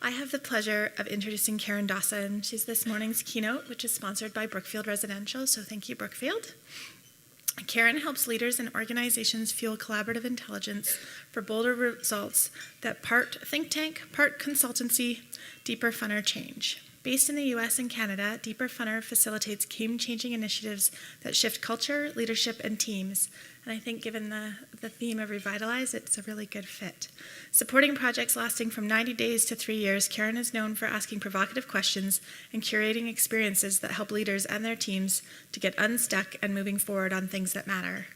I have the pleasure of introducing Karen Dawson. She's this morning's keynote, which is sponsored by Brookfield Residential, so thank you, Brookfield. Karen helps leaders and organizations fuel collaborative intelligence for bolder results that part think tank, part consultancy, Deeper Funner change. Based in the US and Canada, Deeper Funner facilitates game-changing initiatives that shift culture, leadership, and teams. And I think given the theme of Revitalize, it's a really good fit. Supporting projects lasting from 90 days to 3 years, Karen is known for asking provocative questions and curating experiences that help leaders and their teams to get unstuck and moving forward on things that matter.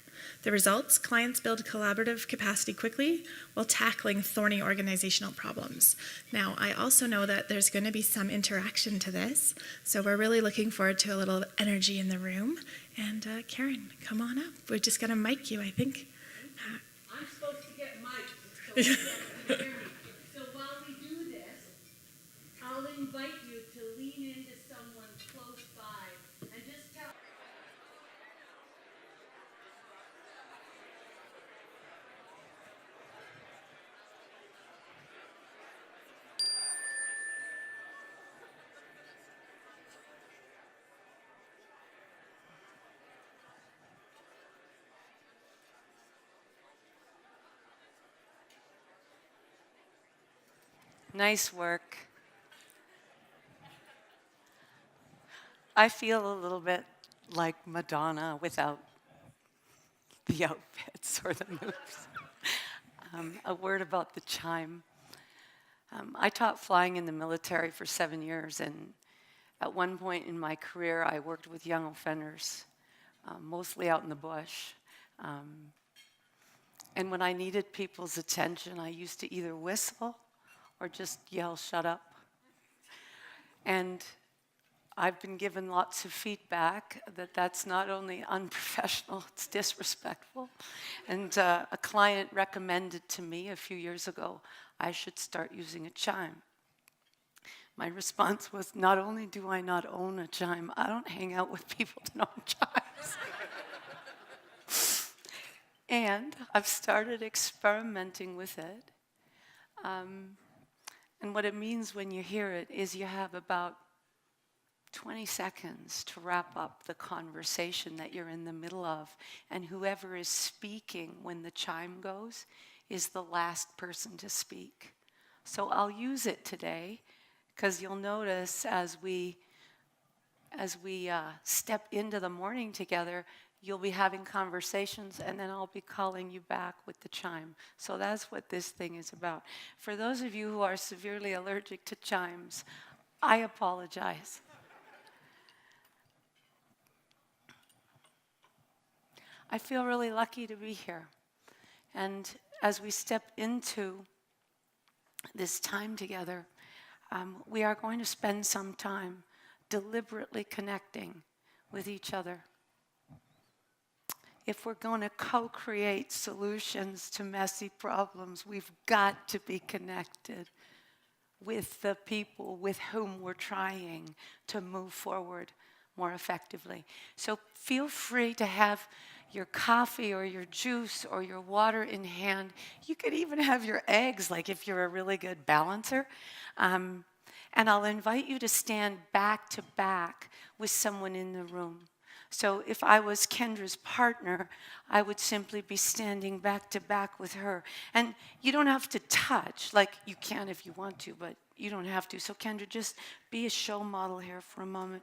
The results, clients build collaborative capacity quickly while tackling thorny organizational problems. Now, I also know that there's going to be some interaction to this, so we're really looking forward to a little energy in the room. And Karen, come on up. We're just going to mic you, I think. I'm supposed to get mic'd, so you can hear me. So while we do this, I'll invite you to lean into someone close by and just tell. Nice work. I feel a little bit like Madonna without the outfits or the moves. A word about the chime. I taught flying in the military for 7 years, and at one point in my career, I worked with young offenders, mostly out in the bush. And when I needed people's attention, I used to either whistle or just yell, "Shut up." And I've been given lots of feedback that that's not only unprofessional, it's disrespectful. And a client recommended to me a few years ago I should start using a chime. My response was, not only do I not own a chime, I don't hang out with people that own chimes. And I've started experimenting with it. And what it means when you hear it is you have about 20 seconds to wrap up the conversation that you're in the middle of. And whoever is speaking when the chime goes is the last person to speak. So I'll use it today because you'll notice as we step into the morning together, you'll be having conversations, and then I'll be calling you back with the chime. So that's what this thing is about. For those of you who are severely allergic to chimes, I apologize. I feel really lucky to be here. And as we step into this time together, we are going to spend some time deliberately connecting with each other. If we're going to co-create solutions to messy problems, we've got to be connected with the people with whom we're trying to move forward more effectively. So feel free to have your coffee or your juice or your water in hand. You could even have your eggs, like if you're a really good balancer. And I'll invite you to stand back to back with someone in the room. So if I was Kendra's partner, I would simply be standing back to back with her. And you don't have to touch, like you can if you want to, but you don't have to. So Kendra, just be a show model here for a moment.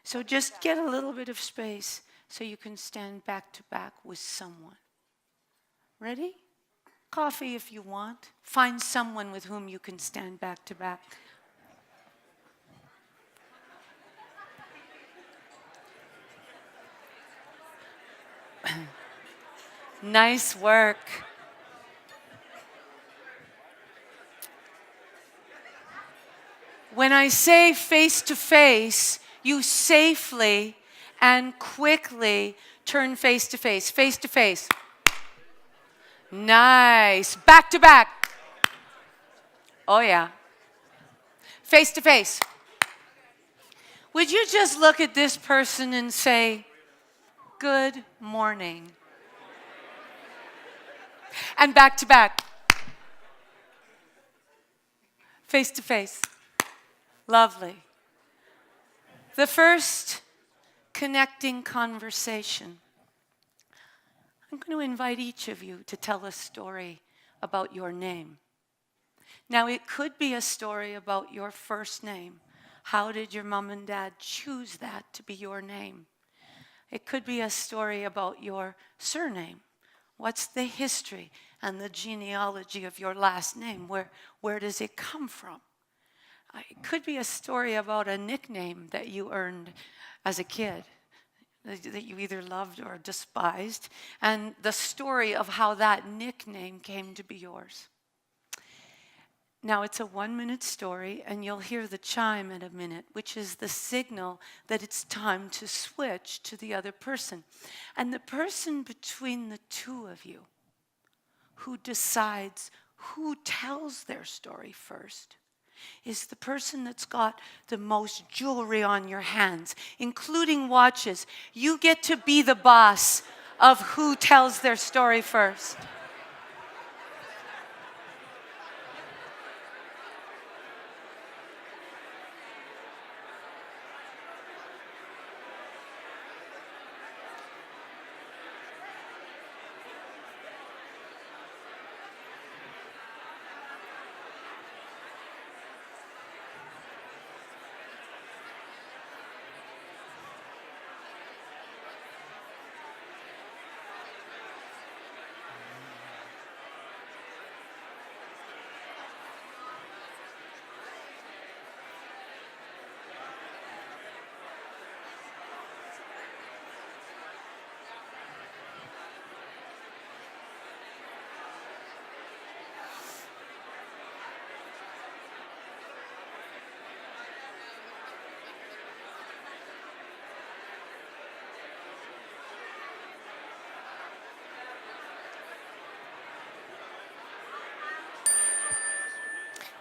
So just get a little bit of space so you can stand back to back with someone. Ready? Coffee if you want. Find someone with whom you can stand back to back. Nice work. When I say face to face, you safely and quickly turn face to face. Face to face. Nice. Back to back. Oh yeah. Face to face. Would you just look at this person and say, "Good morning"? And back to back. Face to face. Lovely. The first connecting conversation. I'm going to invite each of you to tell a story about your name. Now, it could be a story about your first name. How did your mom and dad choose that to be your name? It could be a story about your surname. What's the history and the genealogy of your last name? Where does it come from? It could be a story about a nickname that you earned as a kid, that you either loved or despised, and the story of how that nickname came to be yours. Now, it's a 1-minute story, and you'll hear the chime in a minute, which is the signal that it's time to switch to the other person. And the person between the two of you who decides who tells their story first is the person that's got the most jewelry on your hands, including watches. You get to be the boss of who tells their story first.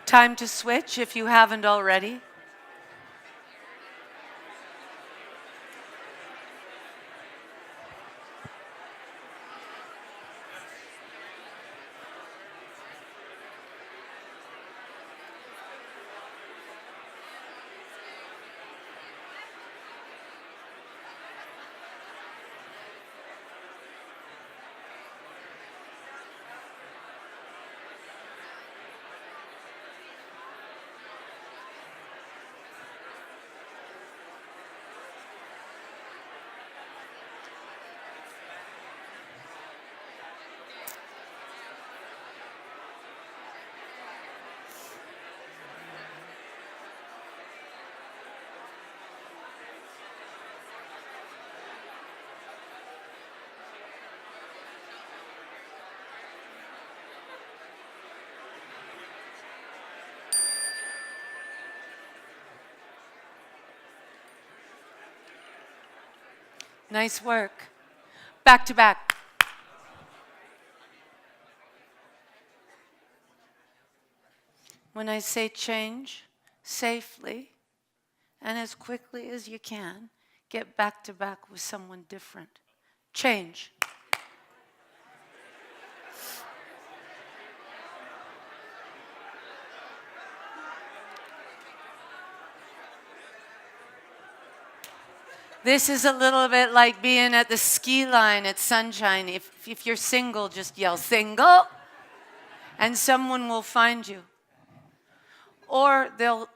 Time to switch if you haven't already. Nice work. Back to back. When I say change, safely and as quickly as you can, get back to back with someone different. Change. This is a little bit like being at the ski line at Sunshine. If you're single, just yell single, and someone will find you. Or they'll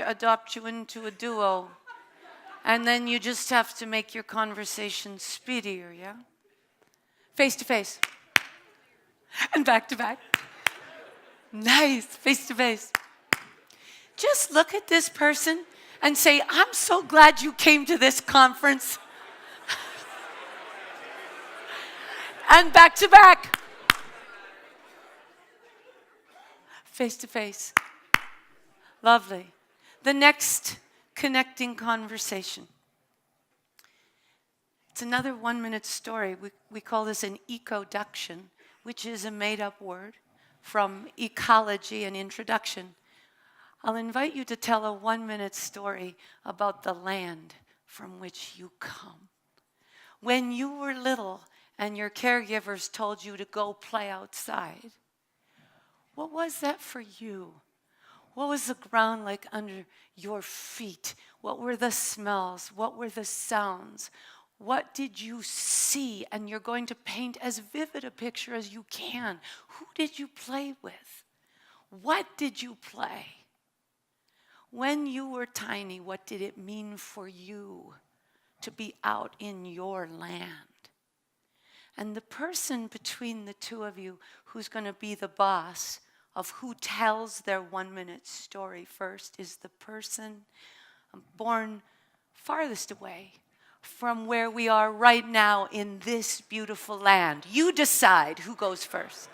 adopt you into a duo, and then you just have to make your conversation speedier, yeah? Face to face. And back to back. Nice, face to face. Just look at this person and say, I'm so glad you came to this conference. And back to back. Face to face. Lovely. The next connecting conversation. It's another 1-minute story. We call this an ecoduction, which is a made-up word from ecology and introduction. I'll invite you to tell a 1-minute story about the land from which you come. When you were little and your caregivers told you to go play outside, what was that for you? What was the ground like under your feet? What were the smells? What were the sounds? What did you see? And you're going to paint as vivid a picture as you can. Who did you play with? What did you play? When you were tiny, what did it mean for you to be out in your land? And the person between the two of you who's going to be the boss of who tells their 1-minute story first is the person born farthest away from where we are right now in this beautiful land. You decide who goes first.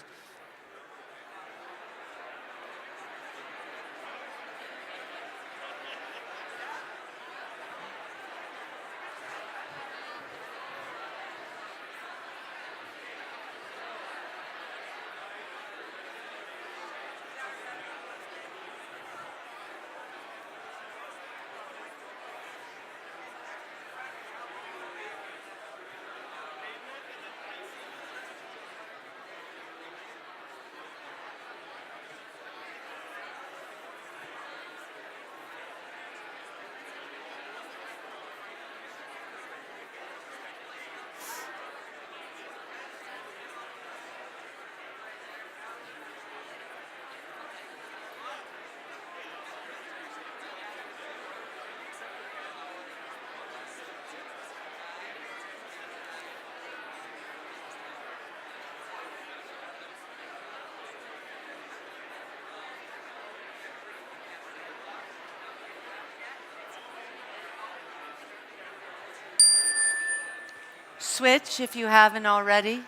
Switch if you haven't already.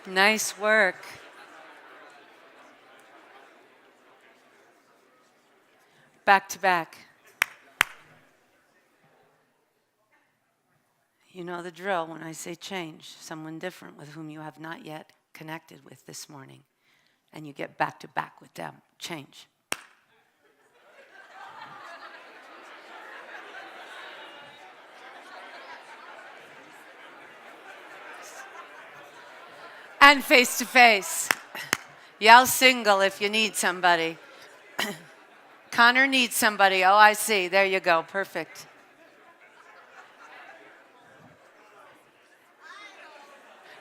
Nice work. Back to back. You know the drill when I say change, someone different with whom you have not yet connected with this morning, and you get back to back with them. Change. And face to face. Yell single if you need somebody. Connor needs somebody. Oh, I see. There you go. Perfect.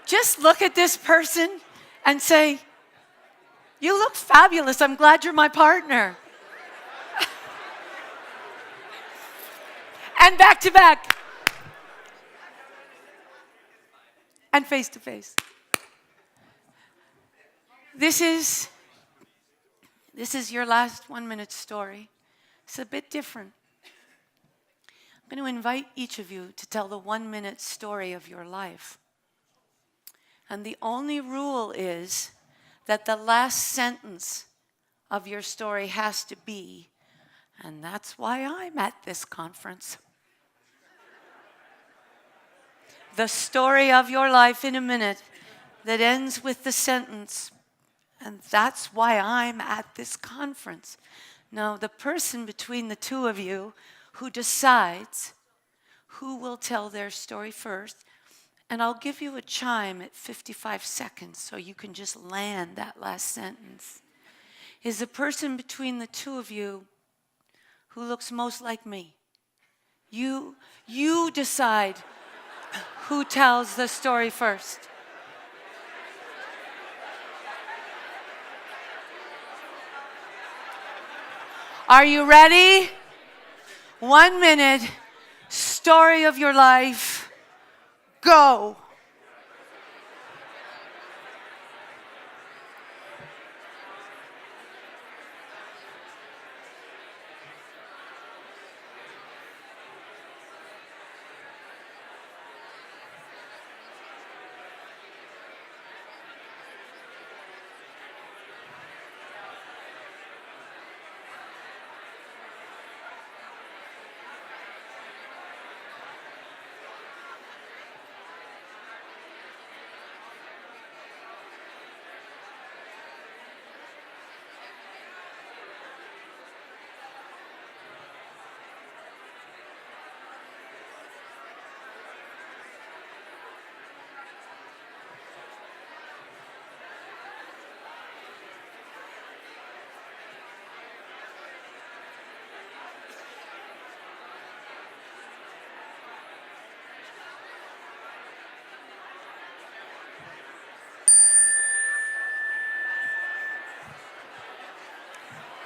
Just look at this person and say, "You look fabulous. I'm glad you're my partner." And back to back. And face to face. This is your last 1-minute story. It's a bit different. I'm going to invite each of you to tell the 1-minute story of your life. And the only rule is that the last sentence of your story has to be, "And that's why I'm at this conference." The story of your life in a minute that ends with the sentence, "And that's why I'm at this conference." Now, the person between the two of you who decides who will tell their story first, and I'll give you a chime at 55 seconds so you can just land that last sentence, is the person between the two of you who looks most like me. You decide who tells the story first. Are you ready? 1 minute, story of your life, go.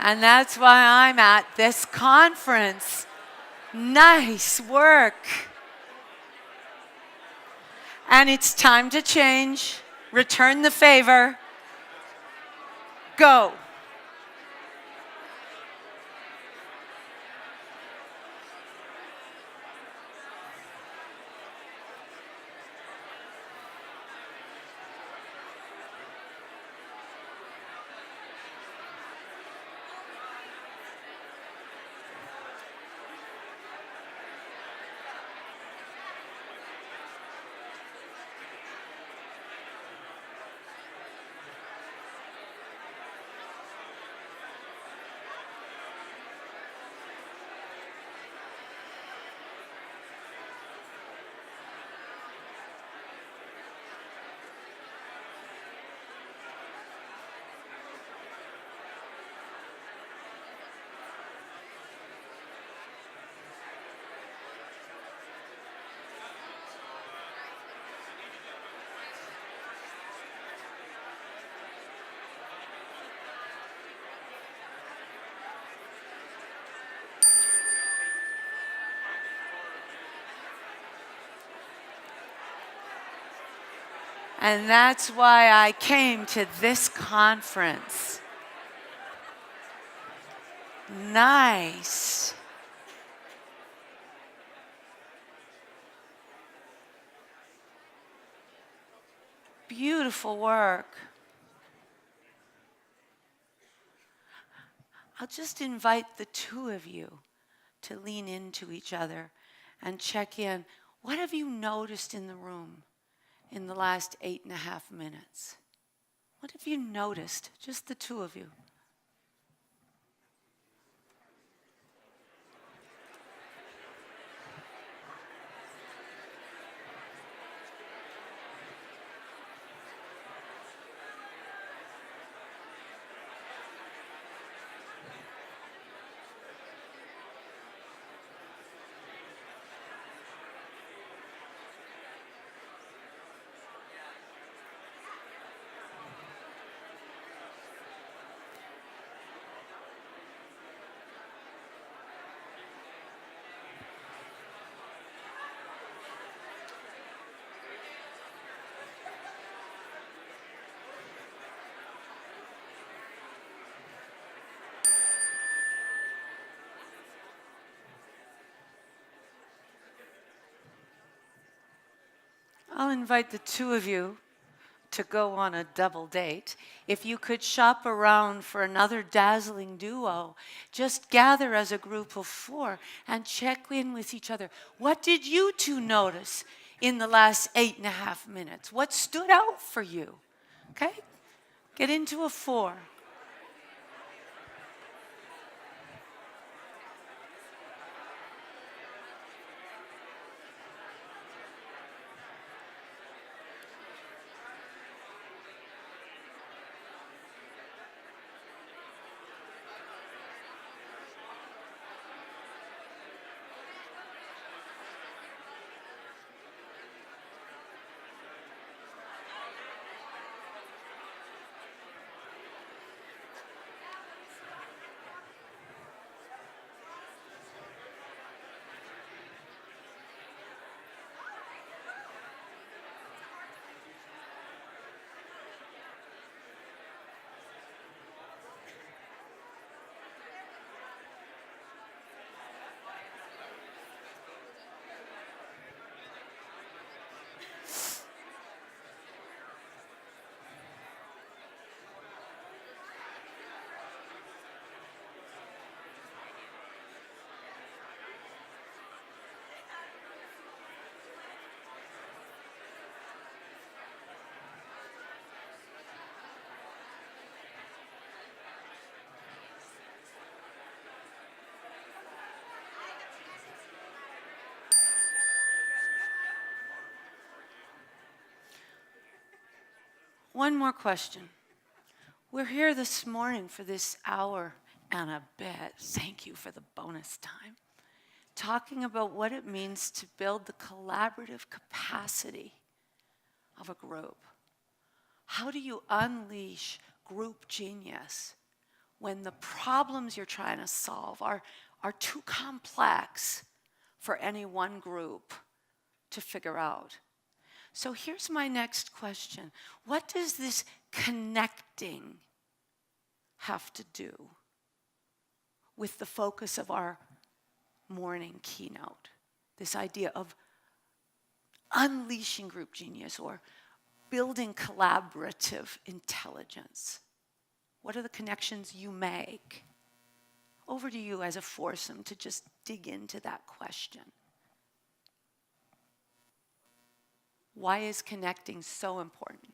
And that's why I'm at this conference. Nice work. And it's time to change. Return the favor. Go. And that's why I came to this conference. Nice. Beautiful work. I'll just invite the two of you to lean into each other and check in. What have you noticed in the room in the last 8.5 minutes? What have you noticed, just the two of you? I'll invite the two of you to go on a double date. If you could shop around for another dazzling duo, just gather as a group of 4 and check in with each other. What did you two notice in the last 8.5 minutes? What stood out for you? Okay? Get into a 4. One more question. We're here this morning for this hour and a bit. Thank you for the bonus time. Talking about what it means to build the collaborative capacity of a group. How do you unleash group genius when the problems you're trying to solve are too complex for any one group to figure out? So here's my next question. What does this connecting have to do with the focus of our morning keynote? This idea of unleashing group genius or building collaborative intelligence. What are the connections you make? Over to you as a foursome to just dig into that question. Why is connecting so important?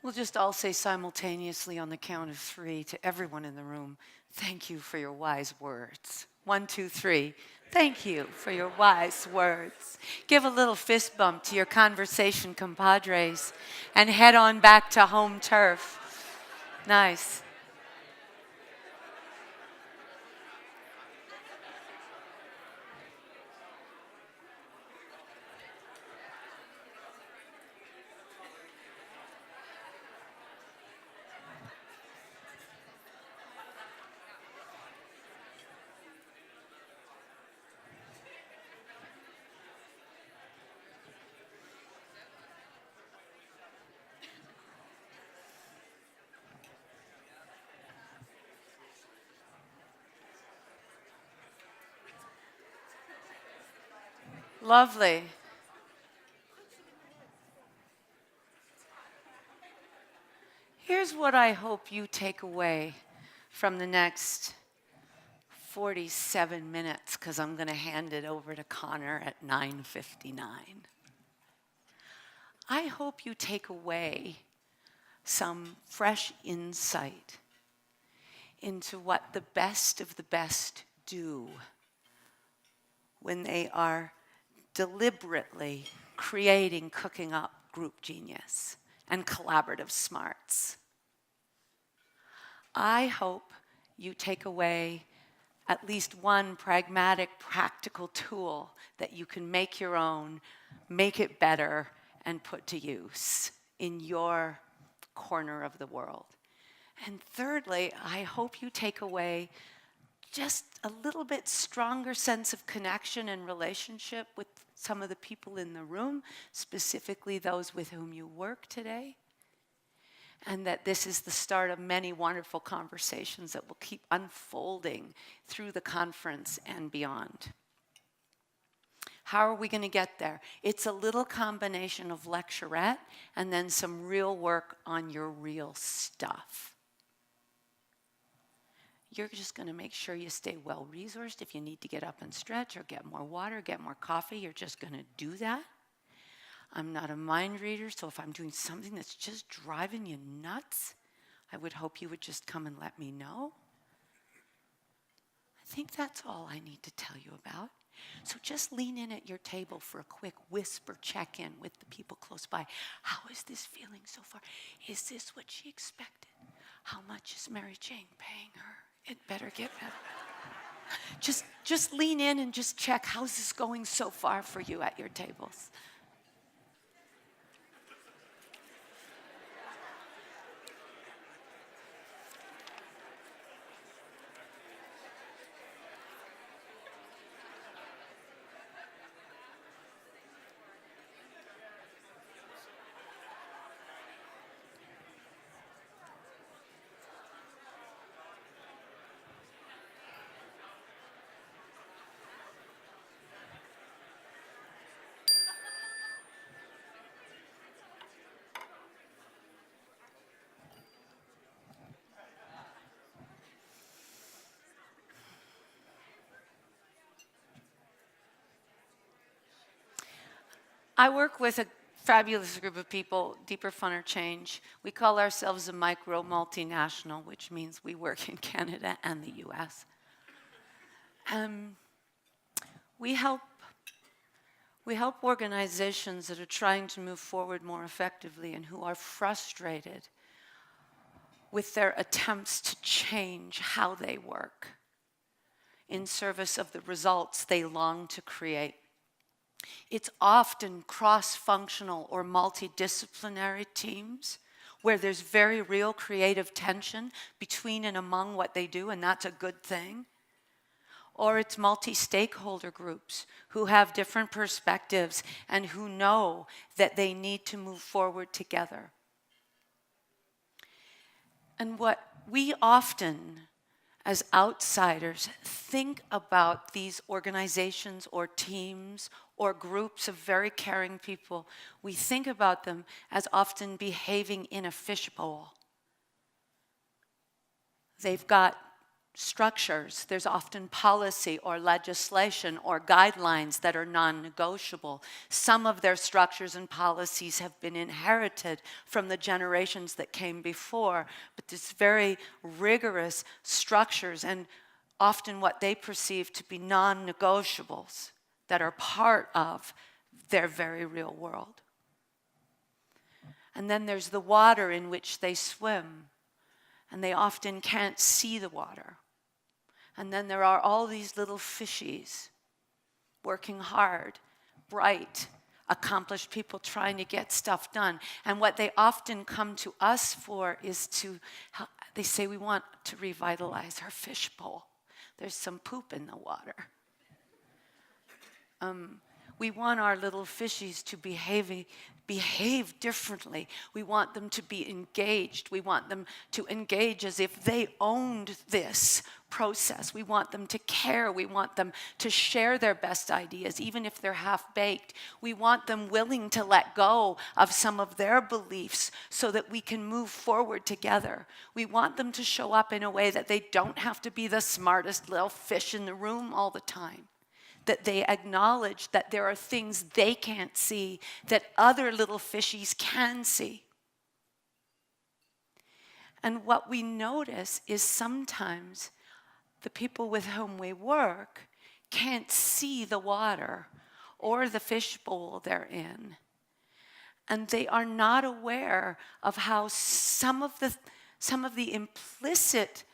We'll just all say simultaneously on the count of three to everyone in the room, thank you for your wise words. 1, 2, 3. Thank you for your wise words. Give a little fist bump to your conversation compadres and head on back to home turf. Nice. Lovely. Here's what I hope you take away from the next 47 minutes, because I'm going to hand it over to Connor at 9:59. I hope you take away some fresh insight into what the best of the best do when they are deliberately creating, cooking up group genius and collaborative smarts. I hope you take away at least one pragmatic, practical tool that you can make your own, make it better, and put to use in your corner of the world. And thirdly, I hope you take away just a little bit stronger sense of connection and relationship with some of the people in the room, specifically those with whom you work today. and that this is the start of many wonderful conversations that will keep unfolding through the conference and beyond. How are we going to get there? It's a little combination of lecturette and then some real work on your real stuff. You're just going to make sure you stay well-resourced. If you need to get up and stretch or get more water, get more coffee, you're just going to do that. I'm not a mind reader, so if I'm doing something that's just driving you nuts, I would hope you would just come and let me know. I think that's all I need to tell you about. So just lean in at your table for a quick whisper check-in with the people close by. How is this feeling so far? Is this what she expected? How much is Mary Jane paying her? It better get better. Just lean in and just check, how's this going so far for you at your tables? I work with a fabulous group of people, Deeper Funner Change. We call ourselves a micro multinational, which means we work in Canada and the US. We help organizations that are trying to move forward more effectively and who are frustrated with their attempts to change how they work in service of the results they long to create. It's often cross-functional or multidisciplinary teams where there's very real creative tension between and among what they do, and that's a good thing. Or it's multi-stakeholder groups who have different perspectives and who know that they need to move forward together. And what we often, as outsiders, think about these organizations or teams or groups of very caring people, we think about them as often behaving in a fishbowl. They've got structures. There's often policy or legislation or guidelines that are non-negotiable. Some of their structures and policies have been inherited from the generations that came before, but there's very rigorous structures and often what they perceive to be non-negotiables that are part of their very real world. And then there's the water in which they swim, and they often can't see the water. And then there are all these little fishies working hard, bright, accomplished people trying to get stuff done. And what they often come to us for is they say, we want to revitalize our fishbowl. There's some poop in the water. We want our little fishies to behave differently. We want them to be engaged. We want them to engage as if they owned this process. We want them to care. We want them to share their best ideas, even if they're half-baked. We want them willing to let go of some of their beliefs so that we can move forward together. We want them to show up in a way that they don't have to be the smartest little fish in the room all the time. That they acknowledge that there are things they can't see that other little fishies can see. And what we notice is sometimes the people with whom we work can't see the water or the fishbowl they're in. And they are not aware of how some of the implicit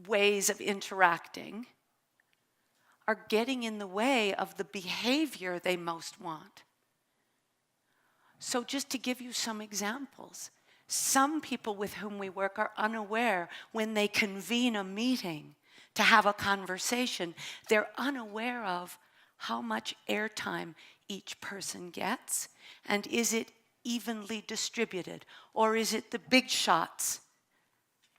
ways of interacting are getting in the way of the behavior they most want. So just to give you some examples, some people with whom we work are unaware when they convene a meeting to have a conversation, they're unaware of how much airtime each person gets, and is it evenly distributed? Or is it the big shots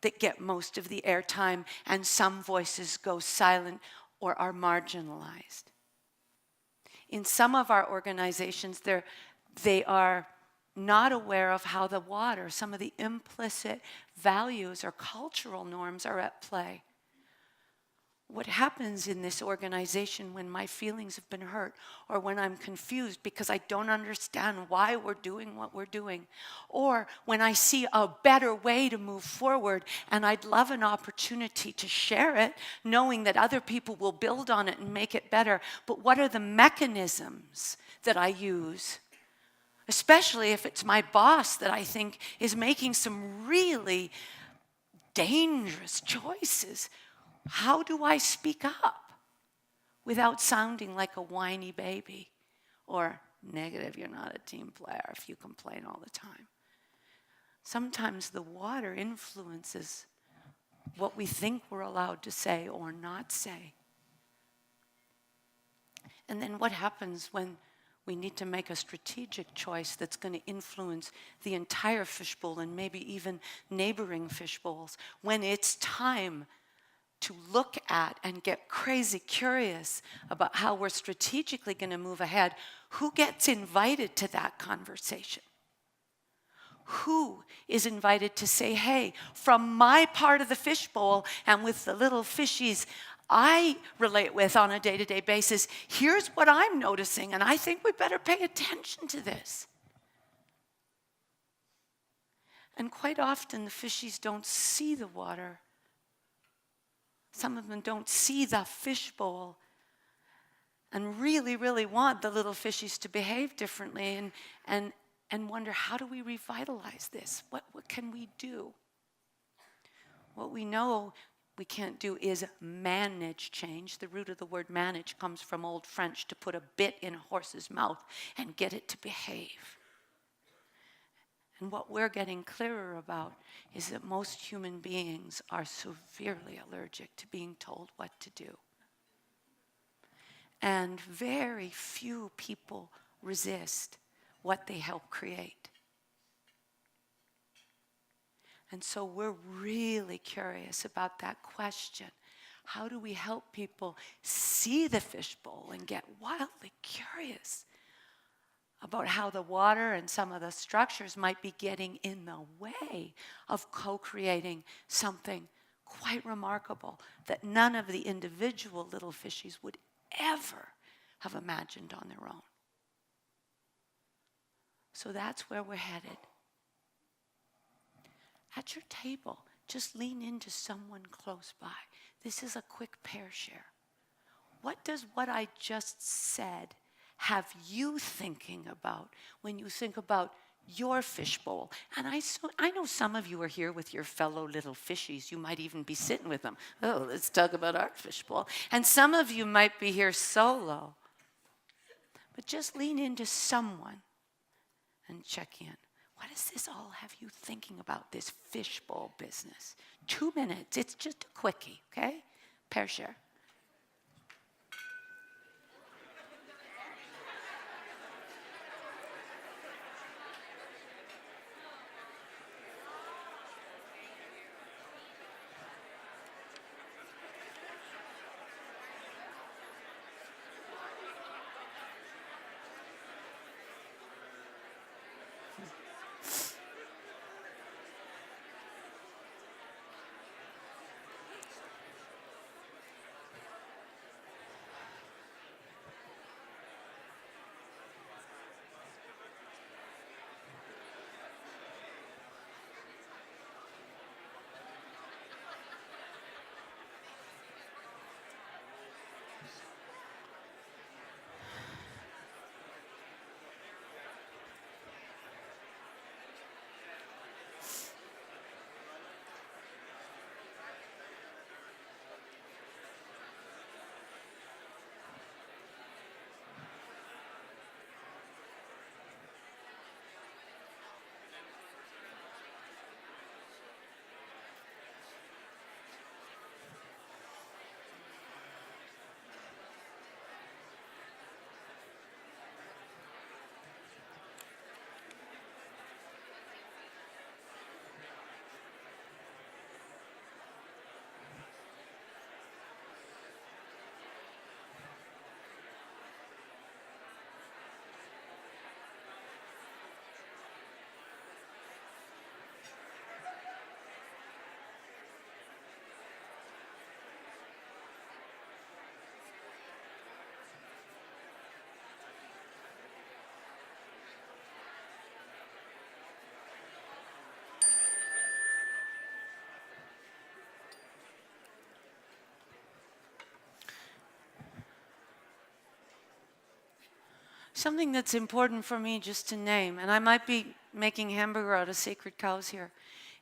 that get most of the airtime and some voices go silent or are marginalized? In some of our organizations, they are not aware of how the water, some of the implicit values or cultural norms are at play. What happens in this organization when my feelings have been hurt or when I'm confused because I don't understand why we're doing what we're doing, or when I see a better way to move forward and I'd love an opportunity to share it, knowing that other people will build on it and make it better, but what are the mechanisms that I use? Especially if it's my boss that I think is making some really dangerous choices. How do I speak up without sounding like a whiny baby or negative? You're not a team player if you complain all the time. Sometimes the water influences what we think we're allowed to say or not say. And then what happens when we need to make a strategic choice that's going to influence the entire fishbowl and maybe even neighboring fishbowls, when it's time to look at and get crazy curious about how we're strategically going to move ahead? Who gets invited to that conversation? Who is invited to say, hey, from my part of the fishbowl and with the little fishies I relate with on a day-to-day basis, here's what I'm noticing, and I think we better pay attention to this. And quite often the fishies don't see the water. Some of them don't see the fishbowl and really, really want the little fishies to behave differently and wonder, how do we revitalize this? What can we do? What we know we can't do is manage change. The root of the word manage comes from Old French, to put a bit in a horse's mouth and get it to behave. And what we're getting clearer about is that most human beings are severely allergic to being told what to do. And very few people resist what they help create. And so we're really curious about that question. How do we help people see the fishbowl and get wildly curious about how the water and some of the structures might be getting in the way of co-creating something quite remarkable that none of the individual little fishies would ever have imagined on their own? So that's where we're headed. At your table, just lean into someone close by. This is a quick pair share. What does what I just said have you thinking about when you think about your fishbowl? And I know some of you are here with your fellow little fishies. You might even be sitting with them. Oh, let's talk about our fishbowl. And some of you might be here solo. But just lean into someone and check in. What does this all have you thinking about, this fishbowl business? 2 minutes. It's just a quickie, okay? Pair share. Something that's important for me just to name, and I might be making hamburger out of sacred cows here,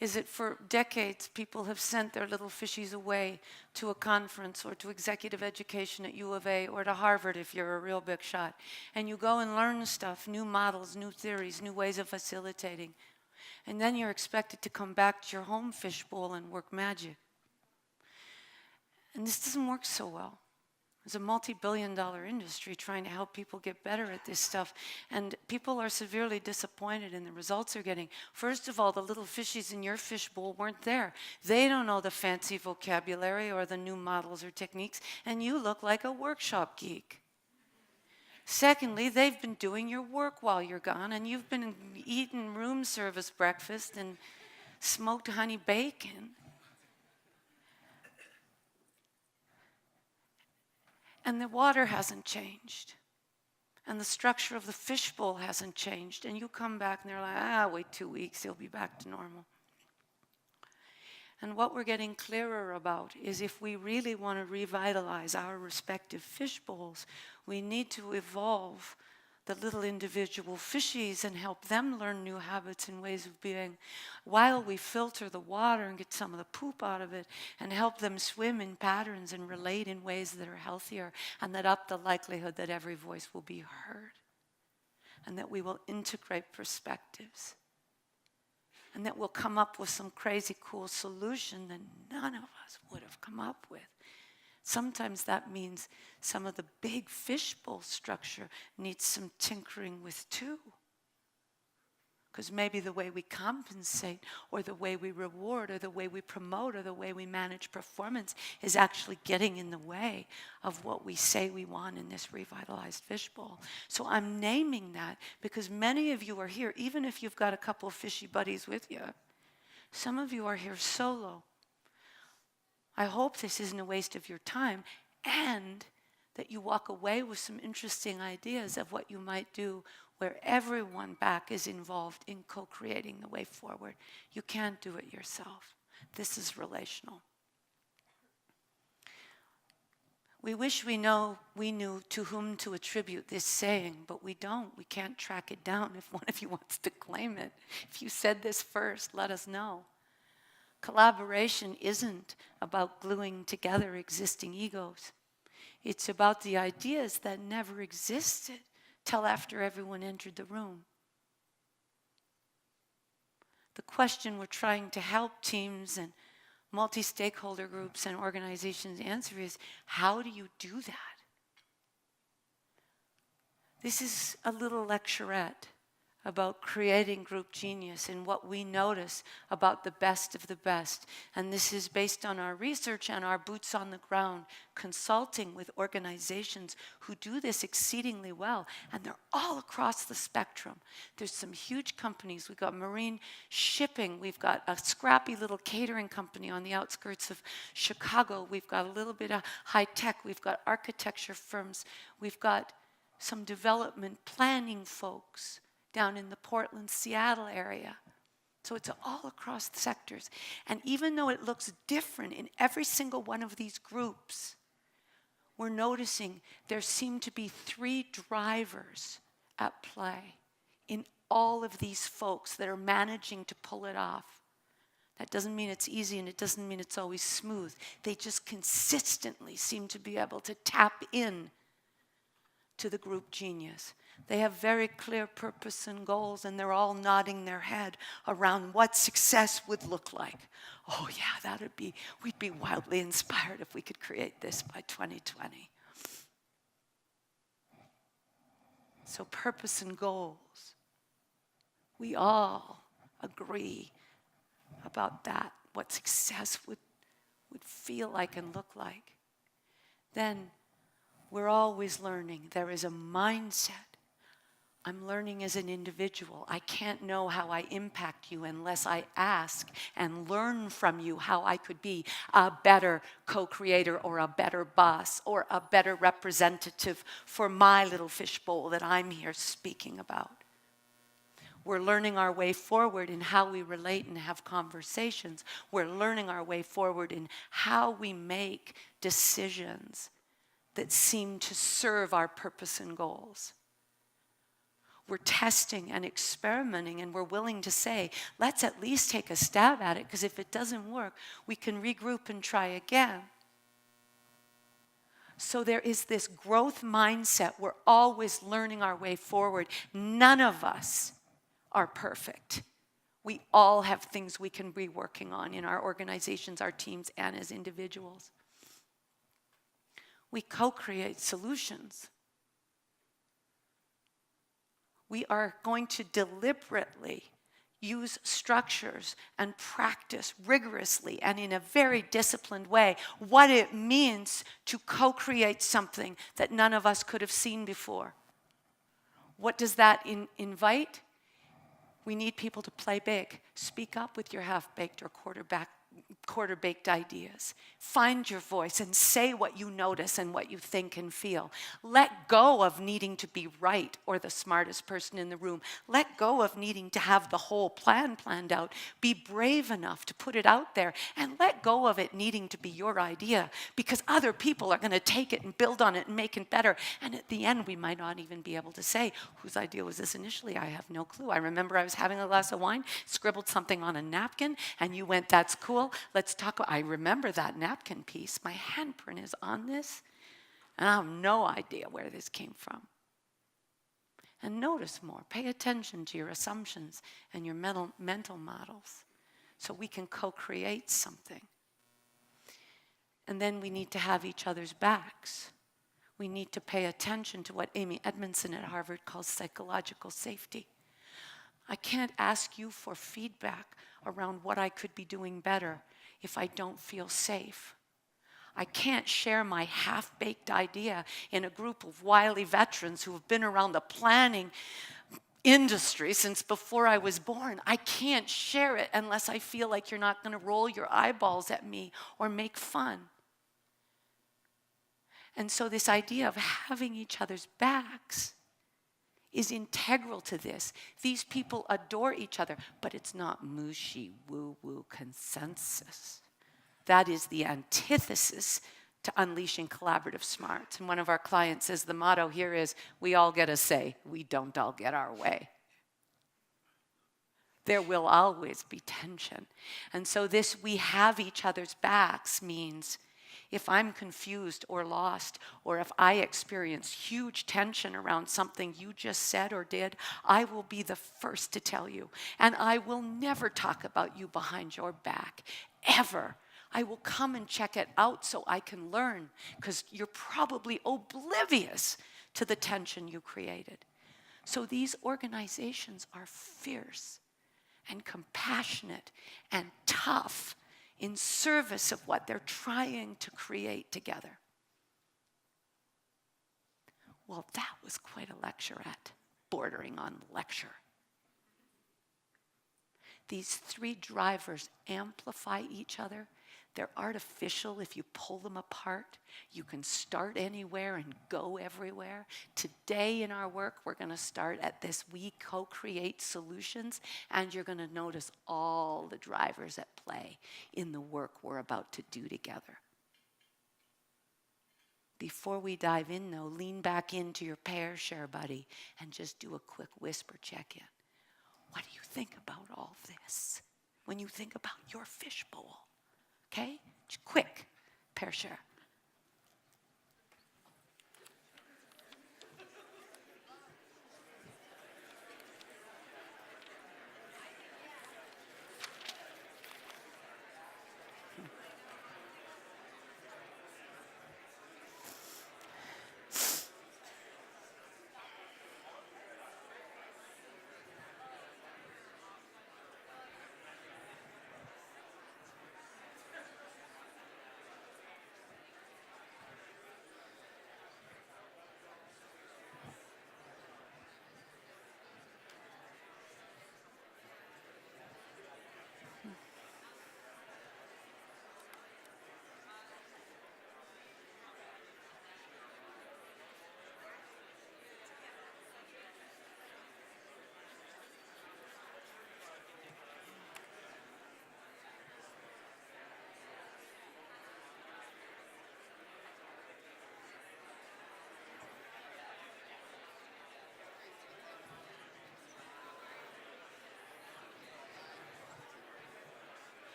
is that for decades people have sent their little fishies away to a conference or to executive education at U of A or to Harvard if you're a real big shot. And you go and learn stuff, new models, new theories, new ways of facilitating. And then you're expected to come back to your home fishbowl and work magic. And this doesn't work so well. It's a multi-billion-dollar industry trying to help people get better at this stuff. And people are severely disappointed in the results they're getting. First of all, the little fishies in your fishbowl weren't there. They don't know the fancy vocabulary or the new models or techniques, and you look like a workshop geek. Secondly, they've been doing your work while you're gone, and you've been eating room service breakfast and smoked honey bacon. And the water hasn't changed. And the structure of the fishbowl hasn't changed. And you come back and they're like, wait 2 weeks, he'll be back to normal. And what we're getting clearer about is if we really want to revitalize our respective fishbowls, we need to evolve the little individual fishies and help them learn new habits and ways of being while we filter the water and get some of the poop out of it and help them swim in patterns and relate in ways that are healthier and that up the likelihood that every voice will be heard and that we will integrate perspectives and that we'll come up with some crazy cool solution that none of us would have come up with. Sometimes that means some of the big fishbowl structure needs some tinkering with too. Because maybe the way we compensate or the way we reward or the way we promote or the way we manage performance is actually getting in the way of what we say we want in this revitalized fishbowl. So I'm naming that because many of you are here, even if you've got a couple of fishy buddies with you. Some of you are here solo. I hope this isn't a waste of your time and that you walk away with some interesting ideas of what you might do where everyone back is involved in co-creating the way forward. You can't do it yourself. This is relational. We wish we knew to whom to attribute this saying, but we don't. We can't track it down if one of you wants to claim it. If you said this first, let us know. Collaboration isn't about gluing together existing egos. It's about the ideas that never existed till after everyone entered the room. The question we're trying to help teams and multi-stakeholder groups and organizations answer is, how do you do that? This is a little lecturette about creating group genius and what we notice about the best of the best. And this is based on our research and our boots on the ground, consulting with organizations who do this exceedingly well. And they're all across the spectrum. There's some huge companies. We've got marine shipping. We've got a scrappy little catering company on the outskirts of Chicago. We've got a little bit of high tech. We've got architecture firms. We've got some development planning folks down in the Portland, Seattle area. So it's all across the sectors. And even though it looks different in every single one of these groups, we're noticing there seem to be 3 drivers at play in all of these folks that are managing to pull it off. That doesn't mean it's easy and it doesn't mean it's always smooth. They just consistently seem to be able to tap in to the group genius. They have very clear purpose and goals, and they're all nodding their head around what success would look like. Oh yeah, we'd be wildly inspired if we could create this by 2020. So purpose and goals. We all agree about that, what success would feel like and look like. Then we're always learning. There is a mindset. I'm learning as an individual. I can't know how I impact you unless I ask and learn from you how I could be a better co-creator or a better boss or a better representative for my little fishbowl that I'm here speaking about. We're learning our way forward in how we relate and have conversations. We're learning our way forward in how we make decisions that seem to serve our purpose and goals. we're testing and experimenting, and we're willing to say, let's at least take a stab at it, because if it doesn't work, we can regroup and try again. So there is this growth mindset. We're always learning our way forward. None of us are perfect. We all have things we can be working on in our organizations, our teams, and as individuals. We co-create solutions. We are going to deliberately use structures and practice rigorously and in a very disciplined way what it means to co-create something that none of us could have seen before. What does that invite? We need people to play big. Speak up with your half-baked or quarter-baked ideas. Find your voice and say what you notice and what you think and feel. Let go of needing to be right or the smartest person in the room. Let go of needing to have the whole plan planned out. Be brave enough to put it out there, and let go of it needing to be your idea, because other people are going to take it and build on it and make it better. And at the end, we might not even be able to say, whose idea was this initially? I have no clue. I remember I was having a glass of wine, scribbled something on a napkin, and you went, that's cool. Let's talk about, I remember that napkin piece. My handprint is on this, and I have no idea where this came from. And notice more. Pay attention to your assumptions and your mental models so we can co-create something. And then we need to have each other's backs. We need to pay attention to what Amy Edmondson at Harvard calls psychological safety. I can't ask you for feedback around what I could be doing better if I don't feel safe. I can't share my half-baked idea in a group of wily veterans who have been around the planning industry since before I was born. I can't share it unless I feel like you're not going to roll your eyeballs at me or make fun. And so this idea of having each other's backs is integral to this. These people adore each other, but it's not mushy, woo-woo consensus. That is the antithesis to unleashing collaborative smarts. And one of our clients says the motto here is, we all get a say, we don't all get our way. There will always be tension. And so this we have each other's backs means if I'm confused or lost, or if I experience huge tension around something you just said or did, I will be the first to tell you. And I will never talk about you behind your back, ever. I will come and check it out so I can learn, because you're probably oblivious to the tension you created. So these organizations are fierce and compassionate and tough in service of what they're trying to create together. Well, that was quite a lecturette, bordering on lecture. These three drivers amplify each other. They're artificial if you pull them apart. You can start anywhere and go everywhere. Today in our work, we're going to start at this we co-create solutions, and you're going to notice all the drivers at play in the work we're about to do together. Before we dive in, though, lean back into your pair share buddy and just do a quick whisper check-in. What do you think about all this when you think about your fishbowl? Okay? Just quick pair share.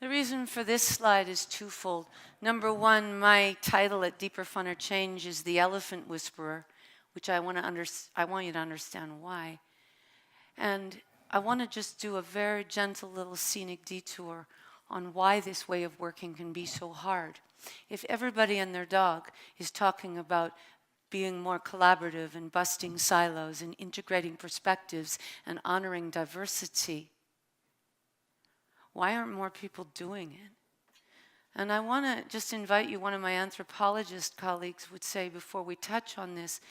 The reason for this slide is twofold. Number one, my title at Deeper, Funner Change is The Elephant Whisperer, which I want you to understand why. And I want to just do a very gentle little scenic detour on why this way of working can be so hard. If everybody and their dog is talking about being more collaborative and busting silos and integrating perspectives and honoring diversity, why aren't more people doing it? And I want to just invite you, one of my anthropologist colleagues would say before we touch on this,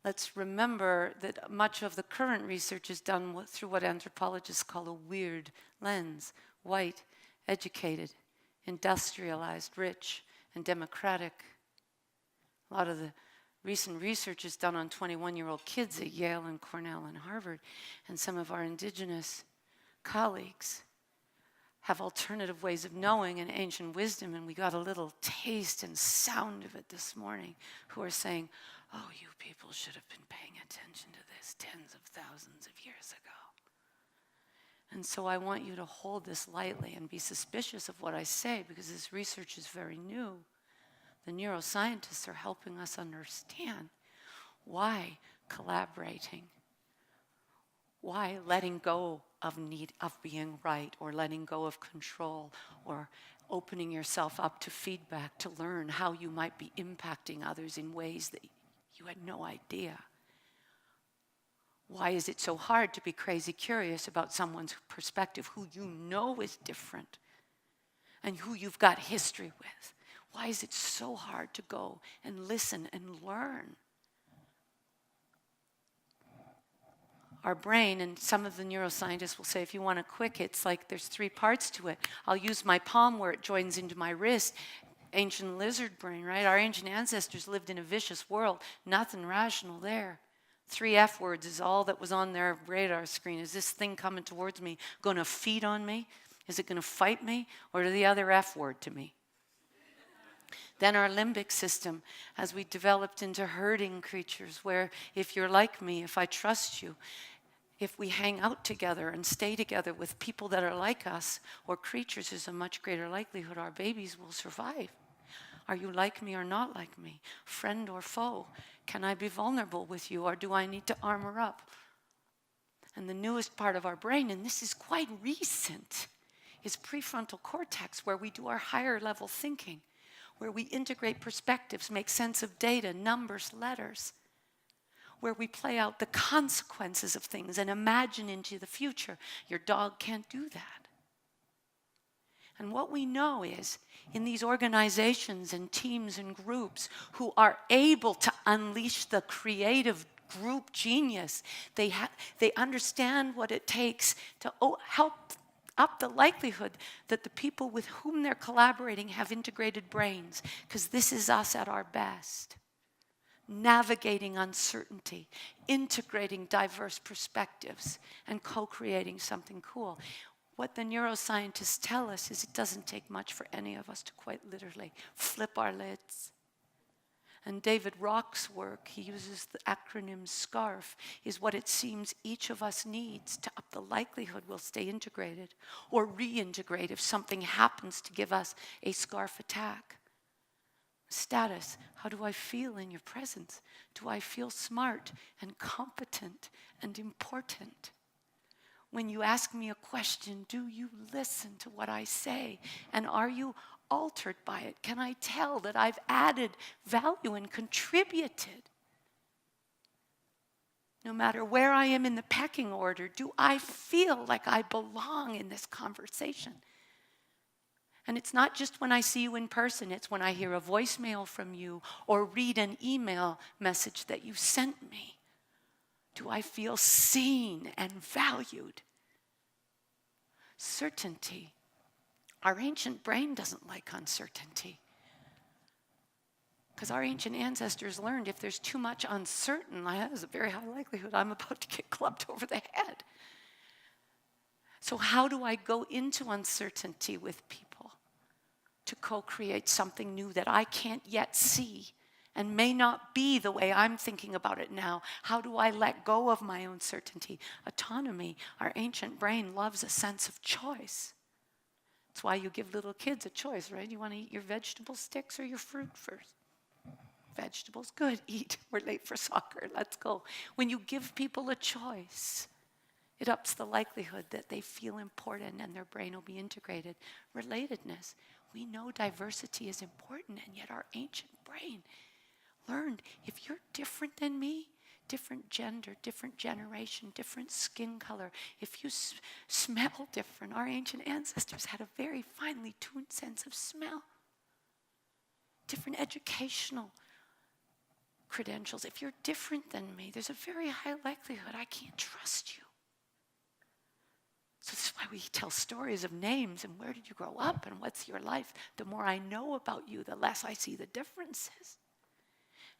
let's remember that much of the current research is done through what anthropologists call a weird lens: white, educated, industrialized, rich, and democratic. A lot of the recent research is done on 21-year-old kids at Yale and Cornell and Harvard, and some of our indigenous colleagues have alternative ways of knowing and ancient wisdom, and we got a little taste and sound of it this morning, who are saying, oh, you people should have been paying attention to this tens of thousands of years ago. And so I want you to hold this lightly and be suspicious of what I say, because this research is very new. The neuroscientists are helping us understand why collaborating, why letting go of need of being right, or letting go of control, or opening yourself up to feedback to learn how you might be impacting others in ways that you had no idea. Why is it so hard to be crazy curious about someone's perspective who you know is different and who you've got history with? Why is it so hard to go and listen and learn? Our brain, and some of the neuroscientists will say, if you want a quick, it's like there's 3 parts to it. I'll use my palm where it joins into my wrist. Ancient lizard brain, right? Our ancient ancestors lived in a vicious world. Nothing rational there. 3 F words is all that was on their radar screen. Is this thing coming towards me going to feed on me? Is it going to fight me? Or the other F word to me? Then our limbic system, as we developed into herding creatures, where if you're like me, if I trust you, if we hang out together and stay together with people that are like us or creatures, there's a much greater likelihood our babies will survive. Are you like me or not like me? Friend or foe? Can I be vulnerable with you, or do I need to armor up? And the newest part of our brain, and this is quite recent, is prefrontal cortex, where we do our higher level thinking, where we integrate perspectives, make sense of data, numbers, letters, where we play out the consequences of things and imagine into the future. Your dog can't do that. And what we know is, in these organizations and teams and groups who are able to unleash the creative group genius, they understand what it takes to help up the likelihood that the people with whom they're collaborating have integrated brains, because this is us at our best. Navigating uncertainty, integrating diverse perspectives, and co-creating something cool. What the neuroscientists tell us is it doesn't take much for any of us to quite literally flip our lids. And David Rock's work, he uses the acronym SCARF, is what it seems each of us needs to up the likelihood we'll stay integrated or reintegrate if something happens to give us a SCARF attack. Status, how do I feel in your presence? Do I feel smart and competent and important? When you ask me a question, do you listen to what I say? And are you altered by it? Can I tell that I've added value and contributed? No matter where I am in the pecking order, do I feel like I belong in this conversation? And it's not just when I see you in person, it's when I hear a voicemail from you or read an email message that you sent me. Do I feel seen and valued? Certainty. Our ancient brain doesn't like uncertainty. Because our ancient ancestors learned if there's too much uncertain, there's a very high likelihood I'm about to get clubbed over the head. So how do I go into uncertainty with people to co-create something new that I can't yet see and may not be the way I'm thinking about it now? How do I let go of my own certainty? Autonomy. Our ancient brain loves a sense of choice. That's why you give little kids a choice, right? You want to eat your vegetable sticks or your fruit first? Vegetables, good, eat. We're late for soccer, let's go. When you give people a choice, it ups the likelihood that they feel important and their brain will be integrated. Relatedness. We know diversity is important, and yet our ancient brain learned if you're different than me, different gender, different generation, different skin color, if you smell different, our ancient ancestors had a very finely tuned sense of smell. Different educational credentials. If you're different than me, there's a very high likelihood I can't trust you. So this is why we tell stories of names and where did you grow up and what's your life. The more I know about you, the less I see the differences.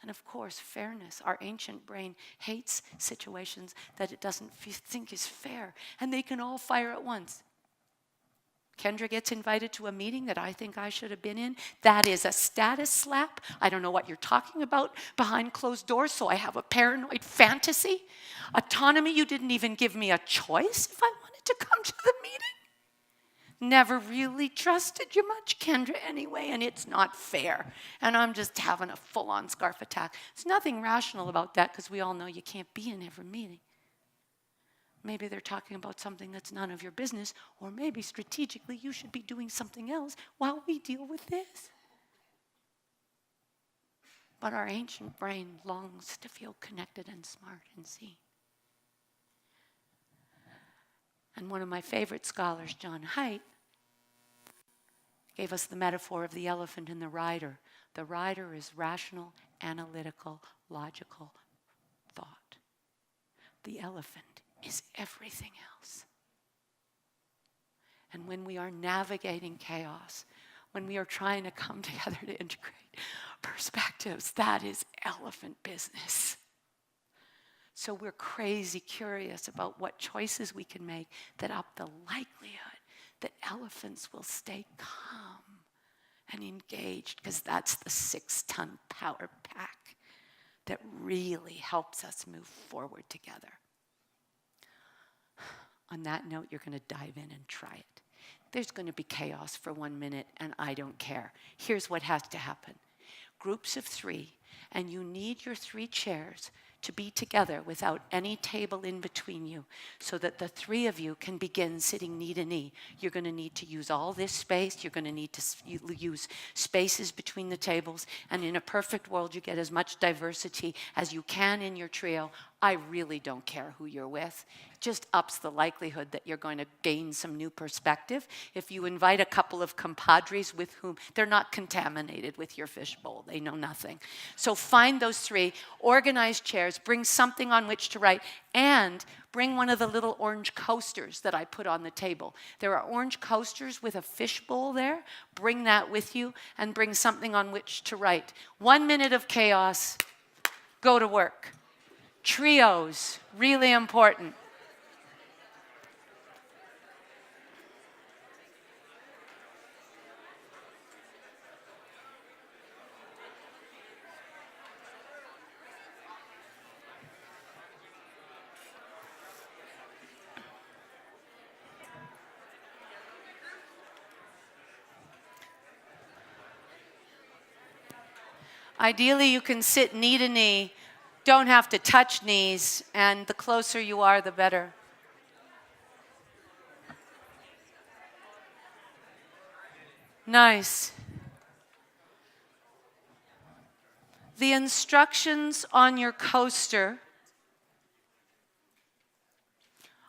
And of course, fairness. Our ancient brain hates situations that it doesn't think is fair. And they can all fire at once. Kendra gets invited to a meeting that I think I should have been in. That is a status slap. I don't know what you're talking about behind closed doors, so I have a paranoid fantasy. Autonomy, you didn't even give me a choice if I wanted to come to the meeting. Never really trusted you much, Kendra, anyway, and it's not fair. And I'm just having a full-on scarf attack. There's nothing rational about that because we all know you can't be in every meeting. Maybe they're talking about something that's none of your business, or maybe strategically you should be doing something else while we deal with this. But our ancient brain longs to feel connected and smart and seen. And one of my favorite scholars, John Haidt, gave us the metaphor of the elephant and the rider. The rider is rational, analytical, logical thought. The elephant is everything else. And when we are navigating chaos, when we are trying to come together to integrate perspectives, that is elephant business. So we're crazy curious about what choices we can make that up the likelihood that elephants will stay calm and engaged, because that's the 6-ton power pack that really helps us move forward together. On that note, you're going to dive in and try it. There's going to be chaos for 1 minute, and I don't care. Here's what has to happen. Groups of 3, and you need your 3 chairs to be together without any table in between you so that the 3 of you can begin sitting knee to knee. You're going to need to use all this space. You're going to need to use spaces between the tables. And in a perfect world, you get as much diversity as you can in your trio. I really don't care who you're with. It just ups the likelihood that you're going to gain some new perspective. If you invite a couple of compadres with whom they're not contaminated with your fishbowl, they know nothing. So find those 3, organize chairs, bring something on which to write, and bring one of the little orange coasters that I put on the table. There are orange coasters with a fishbowl there. Bring that with you and bring something on which to write. 1 minute of chaos, go to work. Trios, really important. Ideally, you can sit knee to knee. Don't have to touch knees, and the closer you are, the better. Nice. The instructions on your coaster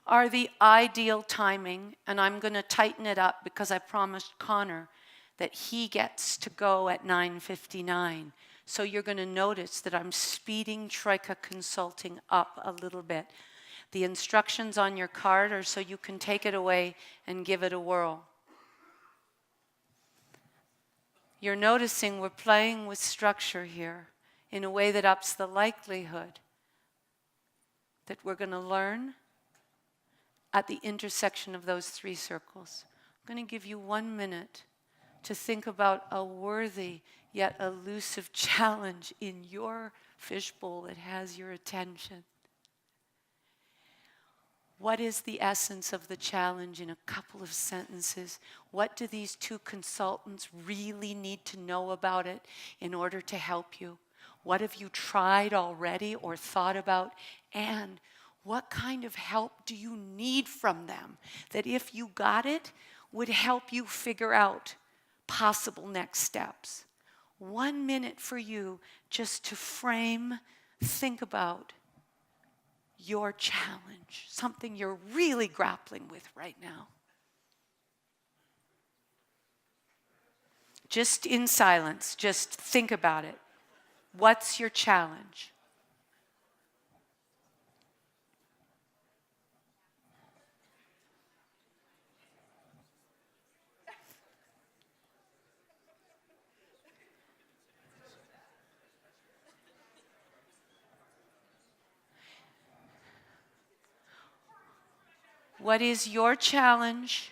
are the ideal timing, and I'm going to tighten it up because I promised Connor that he gets to go at 9:59. So you're going to notice that I'm speeding Troika Consulting up a little bit. The instructions on your card are so you can take it away and give it a whirl. You're noticing we're playing with structure here in a way that ups the likelihood that we're going to learn at the intersection of those 3 circles. I'm going to give you 1 minute to think about a worthy yet elusive challenge in your fishbowl that has your attention. What is the essence of the challenge in a couple of sentences? What do these two consultants really need to know about it in order to help you? What have you tried already or thought about? And what kind of help do you need from them that if you got it would help you figure out possible next steps? 1 minute for you just to frame, think about your challenge, something you're really grappling with right now. Just in silence, just think about it. What's your challenge? What is your challenge?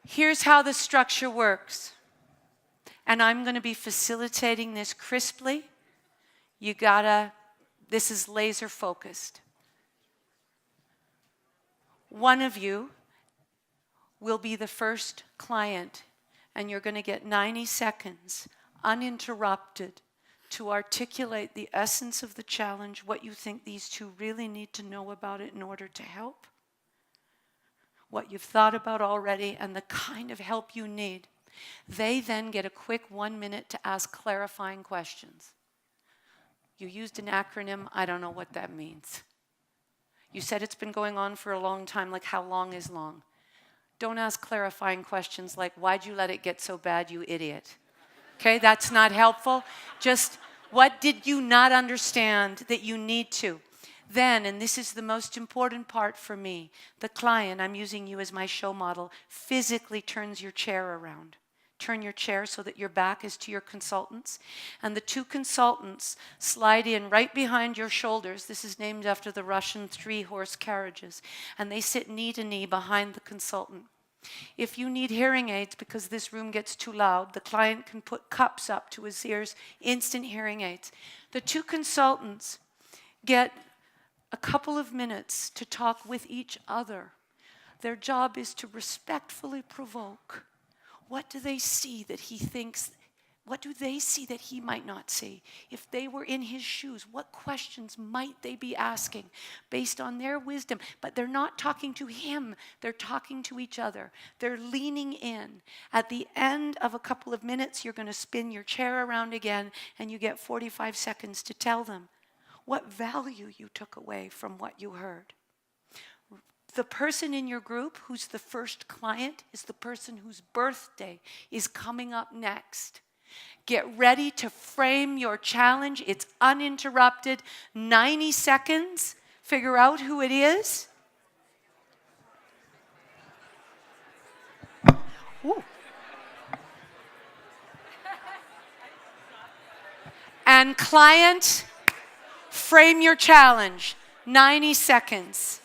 Here's how the structure works. And I'm going to be facilitating this crisply. This is laser focused. One of you will be the first client, and you're going to get 90 seconds uninterrupted to articulate the essence of the challenge, what you think these two really need to know about it in order to help, what you've thought about already, and the kind of help you need. They then get a quick 1 minute to ask clarifying questions. You used an acronym. I don't know what that means. You said it's been going on for a long time, like how long is long? Don't ask clarifying questions like, why'd you let it get so bad, you idiot? Okay, that's not helpful. Just, what did you not understand that you need to? Then, and this is the most important part for me, the client, I'm using you as my show model, physically turns your chair around. Turn your chair so that your back is to your consultants. And the two consultants slide in right behind your shoulders. This is named after the Russian 3-horse carriages. And they sit knee to knee behind the consultant. If you need hearing aids because this room gets too loud, the client can put cups up to his ears, instant hearing aids. The two consultants get a couple of minutes to talk with each other. Their job is to respectfully provoke. What do they see that he thinks, what do they see that he might not see? If they were in his shoes, what questions might they be asking based on their wisdom? But they're not talking to him, they're talking to each other. They're leaning in. At the end of a couple of minutes, you're going to spin your chair around again, and you get 45 seconds to tell them what value you took away from what you heard. The person in your group who's the first client is the person whose birthday is coming up next. Get ready to frame your challenge. It's uninterrupted. 90 seconds. Figure out who it is. Ooh. And client, frame your challenge. 90 seconds.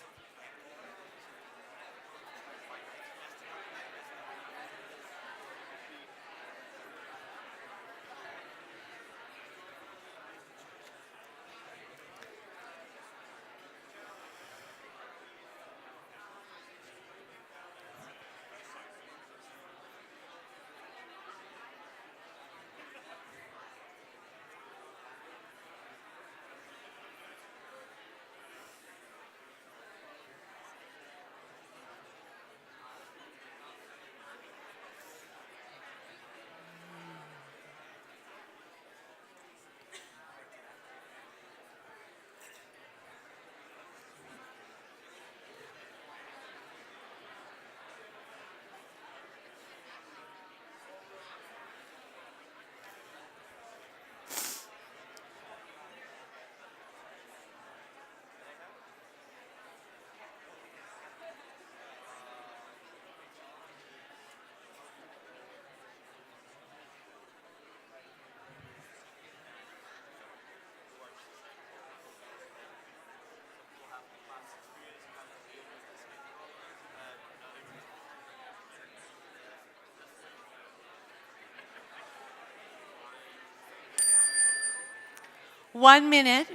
One minute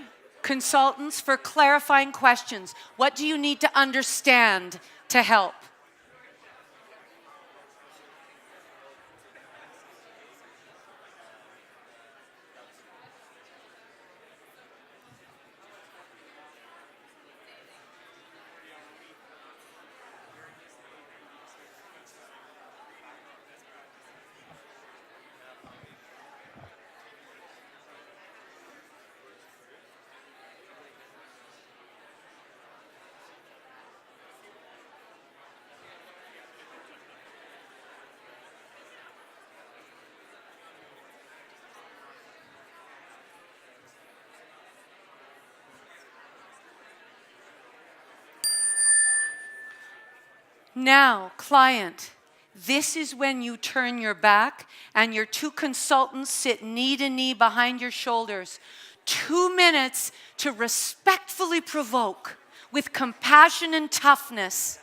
Consultants for clarifying questions. What do you need to understand to help? Now, client, this is when you turn your back and your two consultants sit knee to knee behind your shoulders. 2 minutes to respectfully provoke with compassion and toughness.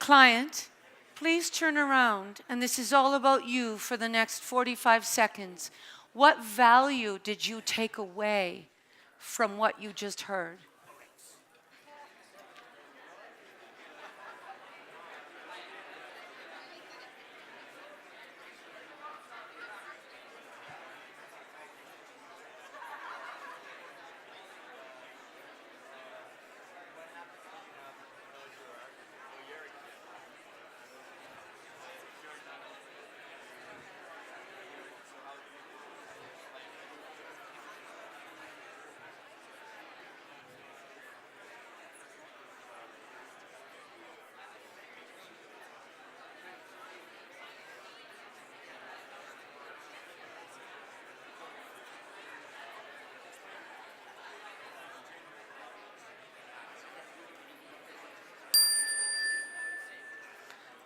Client, please turn around, and this is all about you for the next 45 seconds. What value did you take away from what you just heard?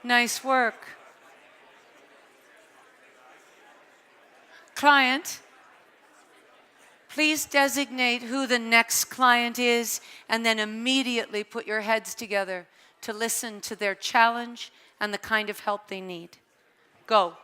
Nice work. Client, please designate who the next client is and then immediately put your heads together to listen to their challenge and the kind of help they need. Go.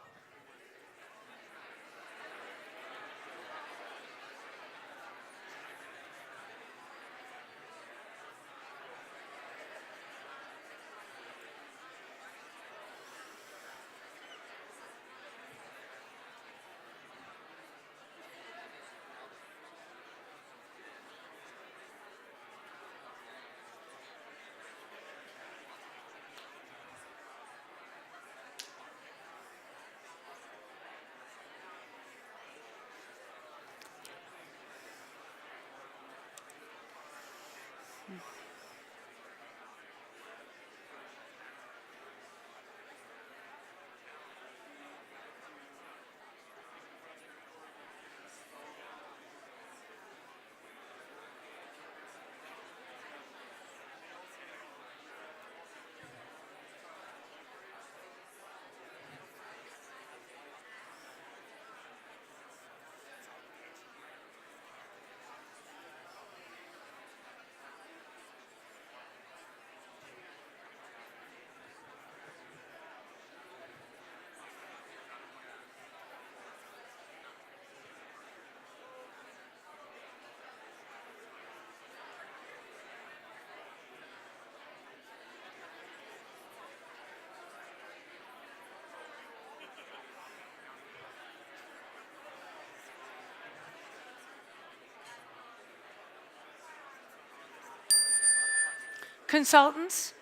Consultants?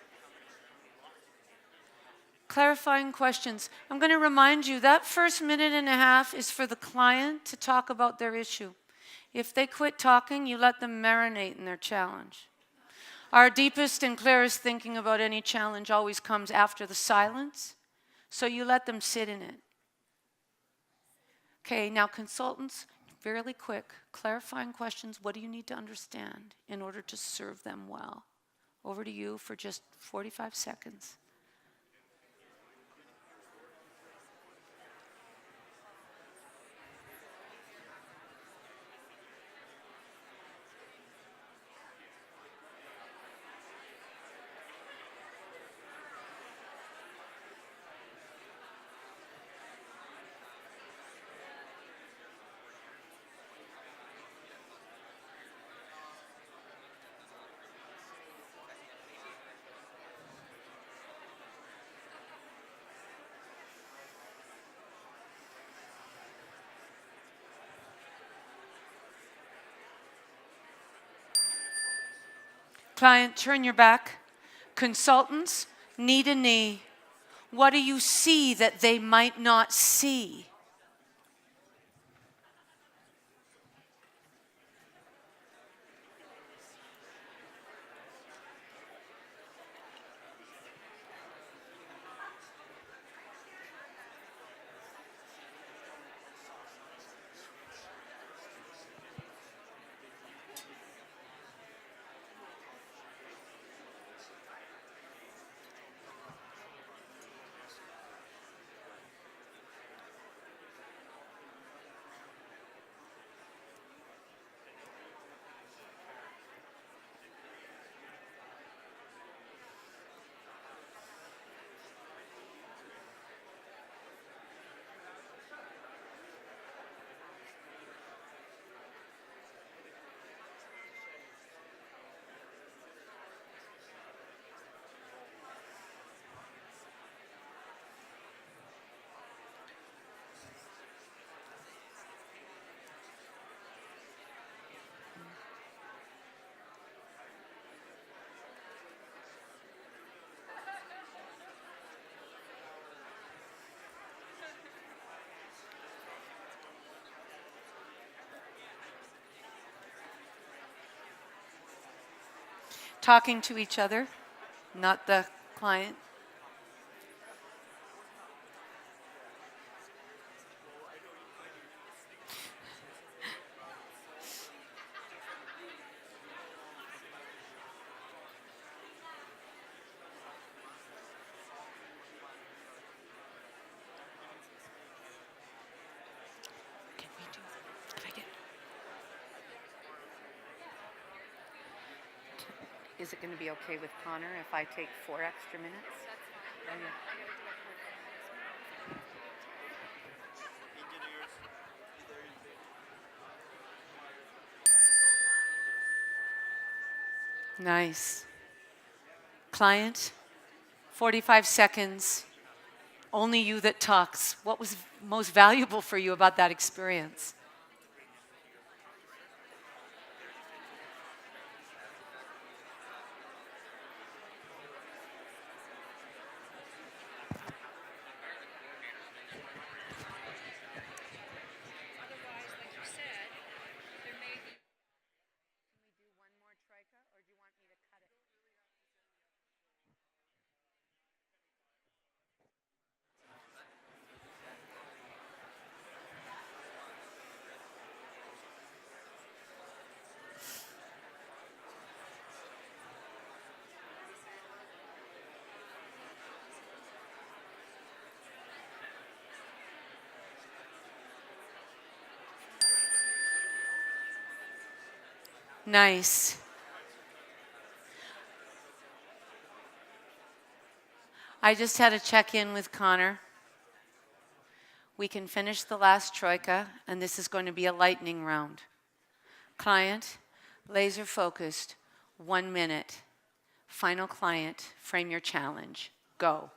Clarifying questions. I'm going to remind you that first minute and a half is for the client to talk about their issue. If they quit talking, you let them marinate in their challenge. Our deepest and clearest thinking about any challenge always comes after the silence, so you let them sit in it. Okay, now consultants, fairly quick, clarifying questions. What do you need to understand in order to serve them well? Over to you for just 45 seconds. Client, turn your back. Consultants, knee to knee. What do you see that they might not see? Talking to each other, not the client. Can we do that? Can I get... Is it going to be okay with Connor if I take 4 extra minutes? Oh, yeah. Nice. Client, 45 seconds. Only you that talks. What was most valuable for you about that experience? Nice. I just had a check-in with Connor. We can finish the last troika, and this is going to be a lightning round. Client, laser focused, 1 minute. Final client, frame your challenge. Go.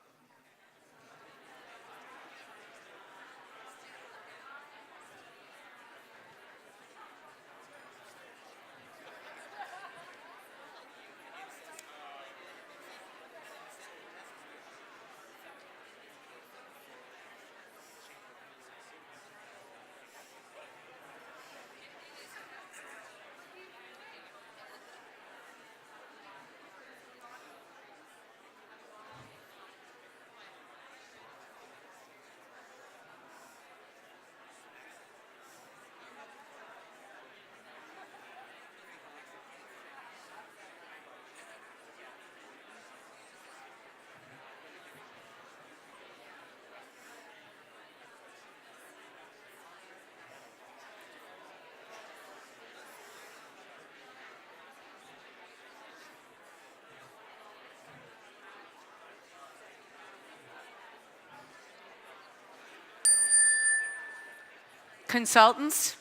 Consultants,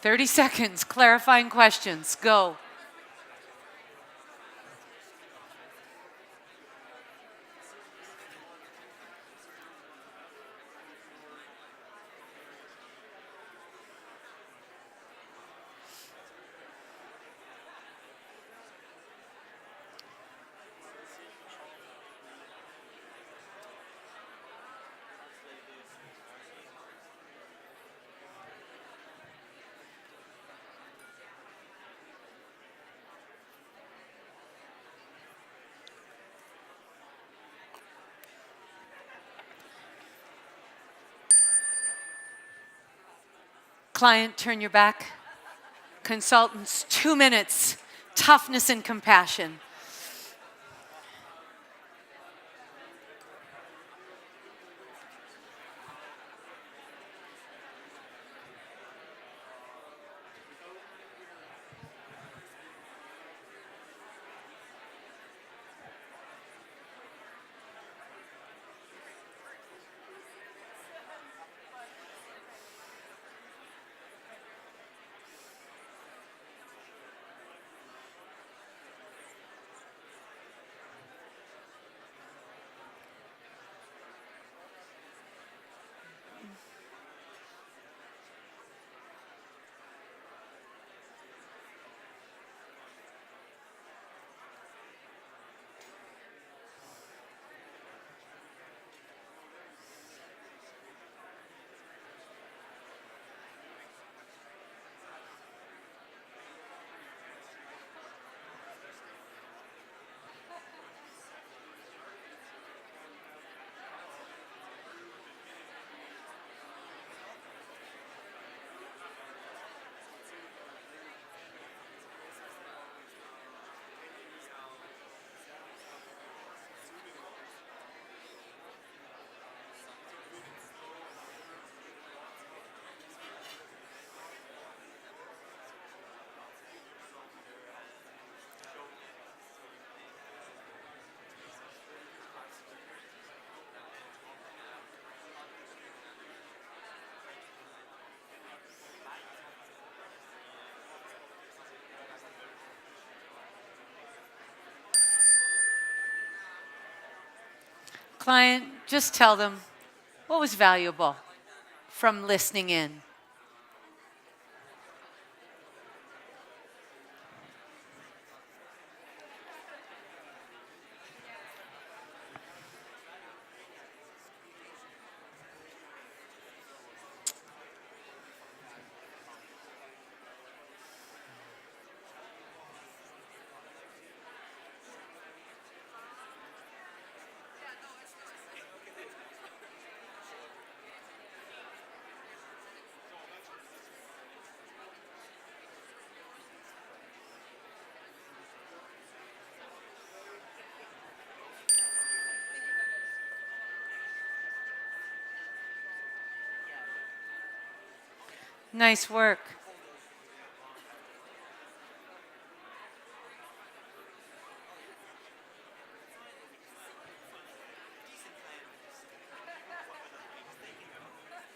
30 seconds, clarifying questions, go. Client, turn your back. Consultants, 2 minutes, toughness and compassion. Client, just tell them what was valuable from listening in. Nice work.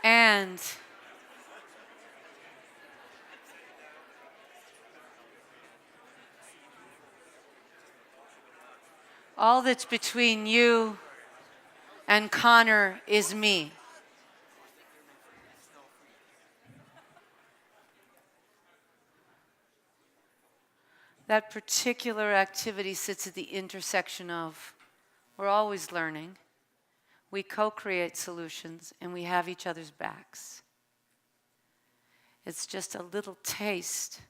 And all that's between you and Connor is me. That particular activity sits at the intersection of, we're always learning, we co-create solutions, and we have each other's backs. It's just a little taste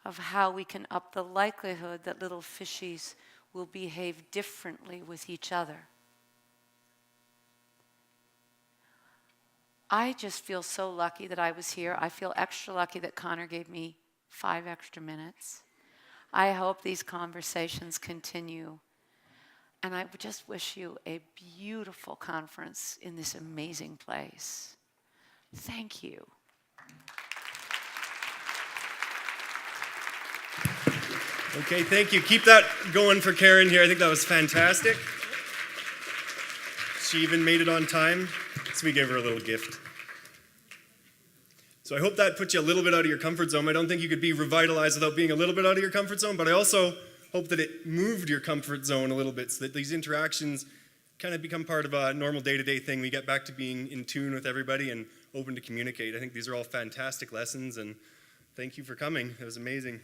of how we can up the likelihood that little fishies will behave differently with each other. I just feel so lucky that I was here. I feel extra lucky that Connor gave me 5 extra minutes. I hope these conversations continue. And I would just wish you a beautiful conference in this amazing place. Thank you. Okay, thank you. Keep that going for Karen here. I think that was fantastic. She even made it on time, so we gave her a little gift. So I hope that puts you a little bit out of your comfort zone. I don't think you could be revitalized without being a little bit out of your comfort zone, but I also hope that it moved your comfort zone a little bit so that these interactions kind of become part of a normal day-to-day thing. We get back to being in tune with everybody and open to communicate. I think these are all fantastic lessons, and thank you for coming. It was amazing.